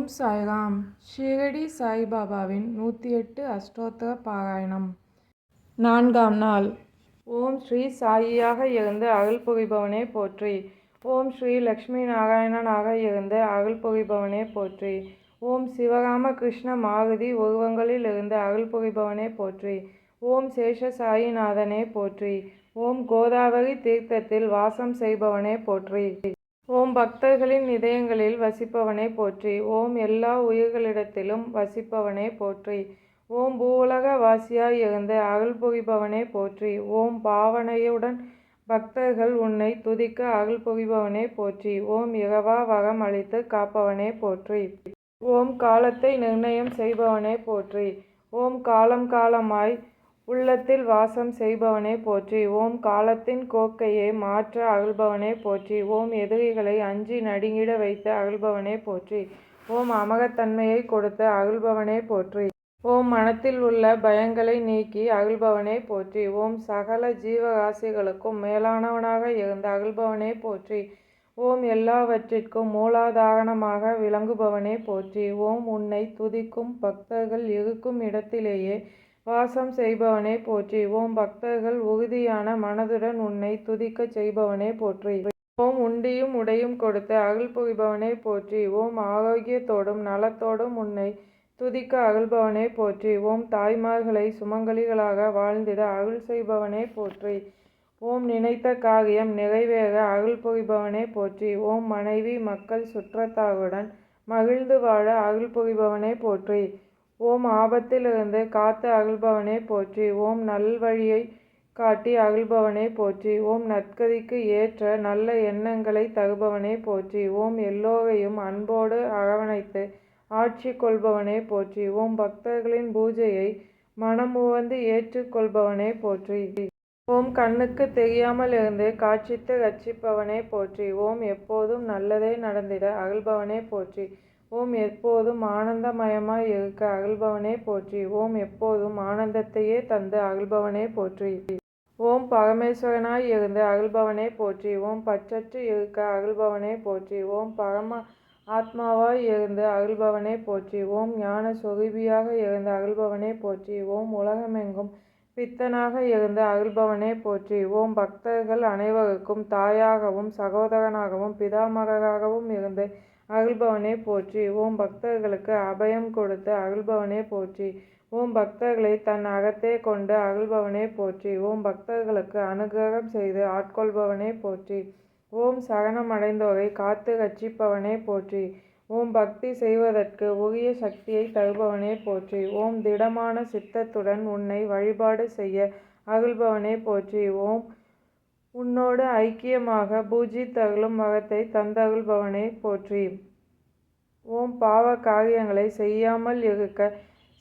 ஓம் சாய்ராம். ஷீரடி சாய்பாபாவின் 108 அஷ்டோத்திர பாராயணம். 4ஆம் நாள். ஓம் ஸ்ரீ சாயியாக இருந்து அருள் புரிபவனே போற்றி. ஓம் ஸ்ரீ லக்ஷ்மி நாராயணனாக இருந்து அருள் புரிபவனே போற்றி. ஓம் சிவராம கிருஷ்ண மாருதி உருவங்களில் இருந்து அருள் புரிபவனே போற்றி. ஓம் சேஷ சாயிநாதனே போற்றி. ஓம் கோதாவரி தீர்த்தத்தில் வாசம் செய்பவனே போற்றி. ஓம் பக்தர்களின் இதயங்களில் வசிப்பவனே போற்றி. ஓம் எல்லா உயிர்களிடத்திலும் வசிப்பவனே போற்றி. ஓம் பூவுலக வாசியாய் இருந்து அருள் புரிபவனே போற்றி. ஓம் பாவனையுடன் பக்தர்கள் உன்னை துதிக்க அருள் புரிபவனே போற்றி. ஓம் இரவா வரம் அளித்து காப்பவனே போற்றி. ஓம் காலத்தை நிர்ணயம் செய்பவனே போற்றி. ஓம் காலம் காலமாய் உள்ளத்தில் வாசம் செய்பவனே போற்றி. ஓம் காலத்தின் கோக்கையை மாற்ற அருள்பவனே போற்றி. ஓம் எதிரிகளை அஞ்சி நடுங்கிட வைத்து அருள்பவனே போற்றி. ஓம் அமரத்தன்மையை கொடுத்து அருள்பவனே போற்றி. ஓம் மனத்தில் உள்ள பயங்களை நீக்கி அருள்பவனே போற்றி. ஓம் சகல ஜீவராசிகளுக்கும் மேலானவனாக இருந்து அருள்பவனே போற்றி. ஓம் எல்லாவற்றிற்கும் மூலாதாரணமாக விளங்குபவனே போற்றி. ஓம் உன்னை துதிக்கும் பக்தர்கள் இருக்கும் இடத்திலேயே வாசம் செய்பவனே போற்றி. ஓம் பக்தர்கள் உறுதியான மனதுடன் உன்னை துதிக்கச் செய்பவனே போற்றி. ஓம் உண்டியும் உடையும் கொடுத்து அருள் புரிபவனே போற்றி. ஓம் ஆரோக்கியத்தோடும் நலத்தோடும் உன்னை துதிக்க அருள்பவனே போற்றி. ஓம் தாய்மார்களை சுமங்கலிகளாக வாழ்ந்திட அருள் செய்பவனே போற்றி. ஓம் நினைத்த காரியம் நிறைவேற அருள் புரிபவனே போற்றி. ஓம் மனைவி மக்கள் சுற்றத்தாருடன் மகிழ்ந்து வாழ அருள் புரிபவனே போற்றி. ஓம் ஆபத்திலிருந்து காத்து அருள்பவனே போற்றி. ஓம் நல்வழியை காட்டி அருள்பவனே போற்றி. ஓம் நற்கதிக்கு ஏற்ற நல்ல எண்ணங்களை தருபவனே போற்றி. ஓம் எல்லோரையும் அன்போடு அரவணைத்து ஆட்சி கொள்பவனே போற்றி. ஓம் பக்தர்களின் பூஜையை மனமுவந்து ஏற்றுக்கொள்பவனே போற்றி. ஓம் கண்ணுக்கு தெரியாமல் இருந்து காட்சித்து ரட்சிப்பவனே போற்றி. ஓம் எப்போதும் நல்லதே நடந்திட அருள்பவனே போற்றி. ஓம் எப்போதும் ஆனந்தமயமாய் இருக்க அருள்பவனே போற்றி. ஓம் எப்போதும் ஆனந்தத்தையே தந்து அருள்பவனே போற்றி. ஓம் பரமேஸ்வரனாய் இருந்து அருள்பவனே போற்றி. ஓம் பற்றற்று இருக்க அருள்பவனே போற்றி. ஓம் பரம ஆத்மாவாய் இருந்து அருள்பவனே போற்றி. ஓம் ஞான சொரூபியாக இருந்து அருள்பவனே போற்றி. ஓம் உலகமெங்கும் பித்தனாக இருந்து அருள்பவனே போற்றி. ஓம் பக்தர்கள் அனைவருக்கும் தாயாகவும் சகோதரனாகவும் பிதாமகராகவும் இருந்து அருள்பவனே போற்றி. ஓம் பக்தர்களுக்கு அபயம் கொடுத்து அருள்பவனே போற்றி. ஓம் பக்தர்களை தன் அகத்தே கொண்டு அருள்பவனே போற்றி. ஓம் பக்தர்களுக்கு அனுகிரகம் செய்து ஆட்கொள்பவனே போற்றி. ஓம் சரணமடைந்தோரை காத்து ரட்சிப்பவனே போற்றி. ஓம் பக்தி செய்வதற்கு உரிய சக்தியை தருபவனே போற்றி. ஓம் திடமான சித்தத்துடன் உன்னை வழிபாடு செய்ய அருள்பவனே போற்றி. ஓம் உன்னோடு ஐக்கியமாக பூஜித்தருளும் வரத்தை தந்தருள்பவனே போற்றி. ஓம் பாவ காரியங்களை செய்யாமல் இருக்க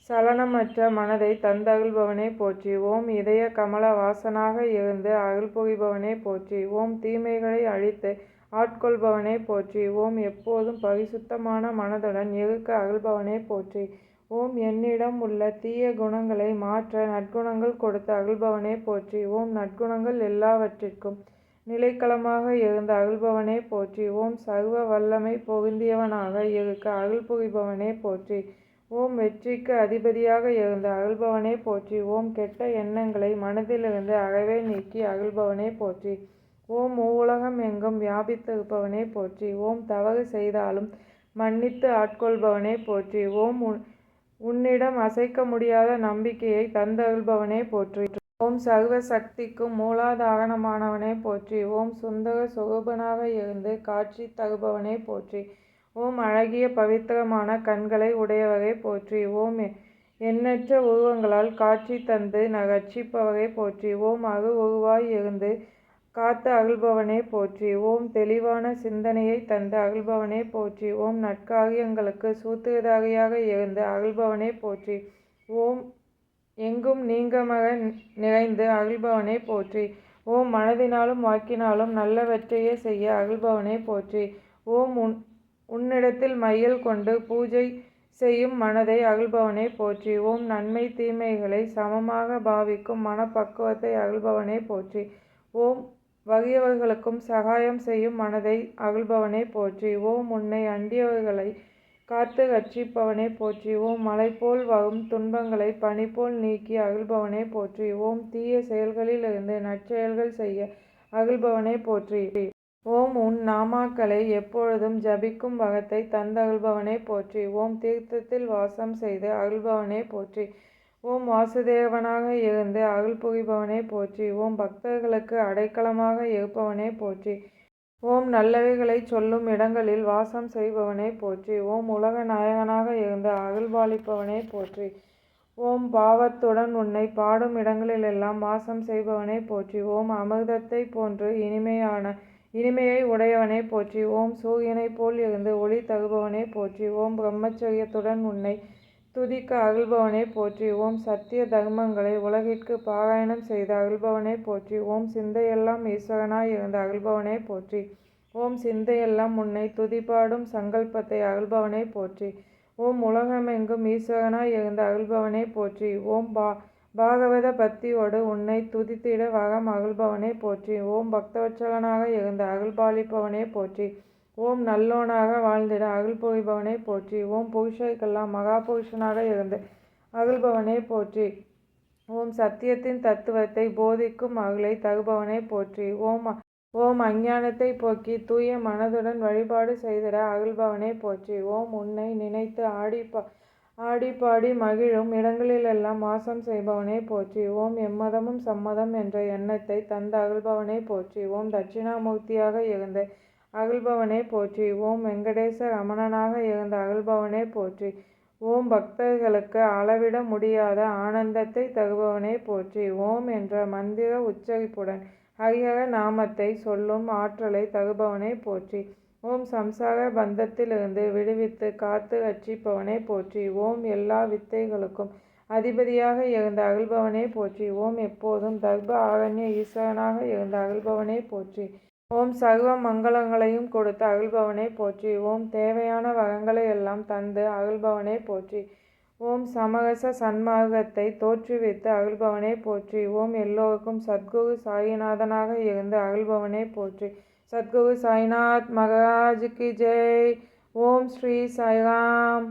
சலனமற்ற மனதை தந்தருள்பவனே போற்றி. ஓம் இதய கமல வாசனாக இருந்து அருள் புரிபவனே போற்றி. ஓம் தீமைகளை அழித்து ஆட்கொள்பவனே போற்றி. ஓம் எப்போதும் பரிசுத்தமான மனதுடன் இருக்க அருள்பவனே போற்றி. ஓம் என்னிடம் உள்ள தீய குணங்களை மாற்ற நற்குணங்கள் கொடுத்து அருள்பவனே போற்றி. ஓம் நற்குணங்கள் எல்லாவற்றிற்கும் நிலைக்களமாக இருந்த அருள்பவனே போற்றி. ஓம் சர்வ வல்லமை பொருந்தியவனாக இருக்க அருள் புரிபவனே போற்றி. ஓம் வெற்றிக்கு அதிபதியாக இருந்த அருள்பவனே போற்றி. ஓம் கெட்ட எண்ணங்களை மனதிலிருந்து அறவே நீக்கி அருள்பவனே போற்றி. ஓம் மூவுலகம் எங்கும் வியாபித்திருப்பவனே போற்றி. ஓம் தவறு செய்தாலும் மன்னித்து ஆட்கொள்பவனே போற்றி. ஓம் உன்னிடம் அசைக்க முடியாத நம்பிக்கையை தந்தருள்பவனே போற்றி. ஓம் சர்வ சக்திக்கும் மூலாதாரணமானவனே போற்றி. ஓம் சுந்தர சொரூபனாக இருந்து காட்சி தருபவனே போற்றி. ஓம் அழகிய பவித்திரமான கண்களை உடையவரே போற்றி. ஓம் எண்ணற்ற உருவங்களால் காட்சி தந்து ரட்சிப்பவரே போற்றி. ஓம் அரு உருவாய் இருந்து காத்து அருள்பவனே போற்றி. ஓம் தெளிவான சிந்தனையை தந்து அருள்பவனே போற்றி. ஓம் நற்காரியங்களுக்கு சூத்திரதாரியாக இருந்து அருள்பவனே போற்றி. ஓம் எங்கும் நீங்கமர நிறைந்து அருள்பவனே போற்றி. ஓம் மனதினாலும் வாக்கினாலும் நல்லவற்றையே செய்ய அருள்பவனே போற்றி. ஓம் உன்னிடத்தில் மையல் கொண்டு பூஜை செய்யும் மனதை அருள்பவனே போற்றி. ஓம் நன்மை தீமைகளை சமமாக பாவிக்கும் மனப்பக்குவத்தை அருள்பவனே போற்றி. ஓம் வறியவர்களுக்கும் சகாயம் செய்யும் மனதை அருள்பவனே போற்றி. ஓம் உன்னை அண்டியவர்களை காத்து ரட்சிப்பவனே போற்றி. ஓம் மலைபோல் வரும் துன்பங்களை பனிபோல் நீக்கி அருள்பவனே போற்றி. ஓம் தீய செயல்களிலிருந்து நற்செயல்கள் செய்ய அருள்பவனே போற்றி. ஓம் உன் நாமாக்களை எப்பொழுதும் ஜபிக்கும் வரத்தை தந்தருள்பவனே போற்றி. ஓம் தீர்த்தத்தில் வாசம் செய்து அருள்பவனே போற்றி. ஓம் வாசுதேவனாக இருந்து அருள் புரிபவனே போற்றி. ஓம் பக்தர்களுக்கு அடைக்கலமாக இருப்பவனே போற்றி. ஓம் நல்லவைகளை சொல்லும் இடங்களில் வாசம் செய்பவனே போற்றி. ஓம் உலக நாயகனாக இருந்து அருள்பாலிப்பவனே போற்றி. ஓம் பாவத்துடன் உன்னை பாடும் இடங்களிலெல்லாம் வாசம் செய்பவனே போற்றி. ஓம் அமிர்தத்தை போன்று இனிமையை உடையவனே போற்றி. ஓம் சூரியனைப் போல் இருந்து ஒளி தருபவனே போற்றி. ஓம் பிரம்மச்சரியத்துடன் உன்னை துதிக்க அருள்பவனே போற்றி. ஓம் சத்திய தர்மங்களை உலகிற்கு பாராயணம் செய்து அருள்பவனே போற்றி. ஓம் சிந்தையெல்லாம் ஈஸ்வரனாய் இருந்து அருள்பவனே போற்றி. ஓம் சிந்தையெல்லாம் உன்னை துதிபாடும் சங்கல்பத்தை அருள்பவனே போற்றி. ஓம் உலகமெங்கும் ஈஸ்வரனாய் இருந்து அருள்பவனே போற்றி. ஓம் பாகவத பக்தியோடு உன்னை துதித்திட வரம் அருள்பவனே போற்றி. ஓம் பக்தவத்சலனாக இருந்து அருள்பாலிப்பவனே போற்றி. ஓம் நல்லோனாக வாழ்ந்திட அருள் புரிபவனே போற்றி. ஓம் புருஷருக்கெல்லாம் மகாபுருஷனாக இருந்து அருள்பவனே போற்றி. ஓம் சத்தியத்தின் தத்துவத்தை போதிக்கும் அருளை தருபவனே போற்றி. ஓம் அஞ்ஞானத்தை போக்கி தூய மனதுடன் வழிபாடு செய்திட அருள்பவனே போற்றி. ஓம் உன்னை நினைத்து ஆடிப்பாடி மகிழும் இடங்களிலெல்லாம் வாசம் செய்பவனே போற்றி. ஓம் எம்மதமும் சம்மதம் என்ற எண்ணத்தை தந்த அருள்பவனே போற்றி. ஓம் தட்சிணாமூர்த்தியாக இருந்து அருள்பவனே போற்றி. ஓம் வெங்கடேச ரமணனாக இருந்த அருள்பவனே போற்றி. ஓம் பக்தர்களுக்கு அளவிட முடியாத ஆனந்தத்தை தருபவனே போற்றி. ஓம் என்ற மந்திர உச்சரிப்புடன் ஹரிஹர நாமத்தை சொல்லும் ஆற்றலை தருபவனே போற்றி. ஓம் சம்சார பந்தத்திலிருந்து விடுவித்து காத்து ரட்சிப்பவனே போற்றி. ஓம் எல்லா வித்தைகளுக்கும் அதிபதியாக இருந்த அருள்பவனே போற்றி. ஓம் எப்போதும் தர்ப ஆரண்ய ஈஸ்வரனாக இருந்த அருள்பவனே போற்றி. ஓம் சர்வ மங்களங்களையும் கொடுத்து அருள்பவனே போற்றி. ஓம் தேவையான வரங்களை எல்லாம் தந்து அருள்பவனே போற்றி. ஓம் சமரச சன்மார்க்கத்தை தோற்றுவித்து அருள்பவனே போற்றி. ஓம் எல்லோருக்கும் சத்குரு சாயிநாதனாக இருந்து அருள்பவனே போற்றி. சத்குரு சாய்நாத் மகாராஜ் கி ஜெய். ஓம் ஸ்ரீ சாய்ராம்.